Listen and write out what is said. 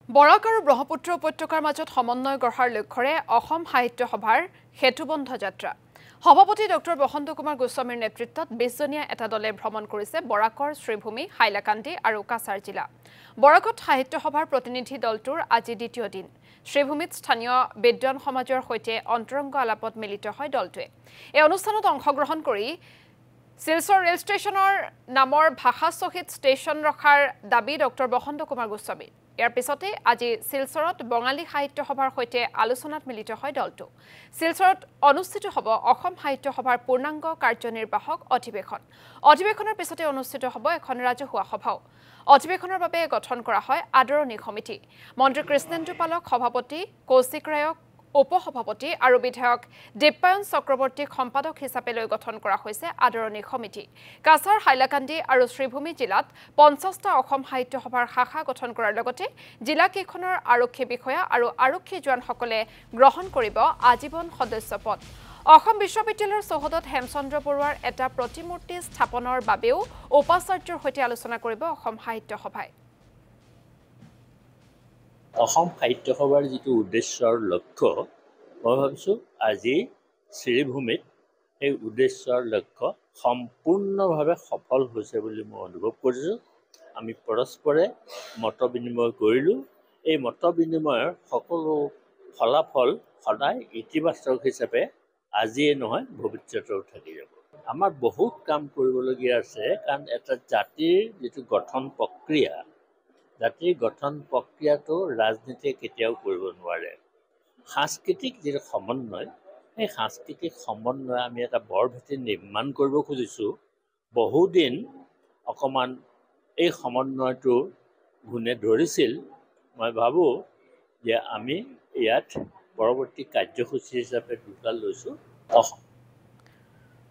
বৰাক আৰু ব্ৰহ্মপুত্ৰ উপত্যকাৰ মাজত সমন্বয় গঢ়াৰ লক্ষ্যৰে অসম সাহিত্য সভাৰ সেতুবন্ধ যাত্ৰা সভাপতি ডক্টৰ বসন্ত কুমাৰ গোস্বামীৰ নেতৃত্বত ২০জনীয়া এটা দলে ভ্ৰমণ কৰিছে বৰাকৰ শ্ৰীভূমি হাইলাকান্দি আৰু কাছাৰ জিলা বৰাকত সাহিত্য সভাৰ প্ৰতিনিধি দলটোৰ আজি দ্বিতীয় দিন শ্ৰীভূমিত স্থানীয় বিদ্বান সমাজৰ সৈতে অন্তৰংগ আলাপত মিলিত হয় দলটোৱে এই অনুষ্ঠানত অংশগ্ৰহণ কৰি শিলচৰ ৰেল ষ্টেচনৰ নামৰ ভাষা শহীদ ষ্টেচন ৰখাৰ দাবী ডক্টৰ বসন্ত কুমাৰ গোস্বামী ইয়াৰ পিছতে আজি শিলচৰত বঙালী সাহিত্য সভাৰ সৈতে আলোচনাত মিলিত হয় দলটো শিলচৰত অনুষ্ঠিত হ'ব অসম সাহিত্য সভাৰ পূৰ্ণাংগ কাৰ্যনিৰ্বাহক অধিৱেশনৰ পিছতে অনুষ্ঠিত হ'ব এখন ৰাজহুৱা সভাও অধিৱেশনৰ বাবে গঠন কৰা হয় আদৰণি সমিতি মন্ত্ৰী কৃষ্ণেন্দু পালক সভাপতি কৌশিক ৰায়ক উপসভাপতি আৰু বিধায়ক দীপায়ন চক্ৰৱৰ্তীক সম্পাদক হিচাপে লৈ গঠন কৰা হৈছে আদৰণি সমিতি কাছাৰ হাইলাকান্দি আৰু শ্ৰীভূমি জিলাত ৫০টা অসম সাহিত্য সভাৰ শাখা গঠন কৰাৰ লগতে জিলা কেইখনৰ আৰক্ষী বিষয়া আৰু আৰক্ষী জোৱানসকলে গ্ৰহণ কৰিব আজীৱন সদস্য পদ অসম বিশ্ববিদ্যালয়ৰ চৌহদত হেমচন্দ্ৰ বৰুৱাৰ এটা প্ৰতিমূৰ্তি স্থাপনৰ বাবেও উপাচাৰ্যৰ সৈতে আলোচনা কৰিব অসম সাহিত্য সভাই অসম সাহিত্য সভাৰ যিটো উদ্দেশ্যৰ লক্ষ্য মই ভাবিছোঁ আজি শ্ৰীভূমিত এই উদ্দেশ্যৰ লক্ষ্য সম্পূৰ্ণভাৱে সফল হৈছে বুলি মই অনুভৱ কৰিছোঁ আমি পৰস্পৰে মত বিনিময় কৰিলোঁ এই মত বিনিময়ৰ সকলো ফলাফল সদায় ইতিবাচক হিচাপে আজিয়ে নহয় ভৱিষ্যতেও থাকি যাব আমাৰ বহুত কাম কৰিবলগীয়া আছে কাৰণ এটা জাতিৰ যিটো গঠন প্ৰক্ৰিয়া জাতিৰ গঠন প্ৰক্ৰিয়াটো ৰাজনীতিয়ে কেতিয়াও কৰিব নোৱাৰে সাংস্কৃতিক যিটো সমন্বয় সেই সাংস্কৃতিক সমন্বয় আমি এটা বৰ ভেটি নিৰ্মাণ কৰিব খুজিছোঁ বহুদিন অকণমান এই সমন্বয়টো ঘূণে ধৰিছিল মই ভাবোঁ যে আমি ইয়াত পৰৱৰ্তী কাৰ্যসূচী হিচাপে দুটা লৈছোঁ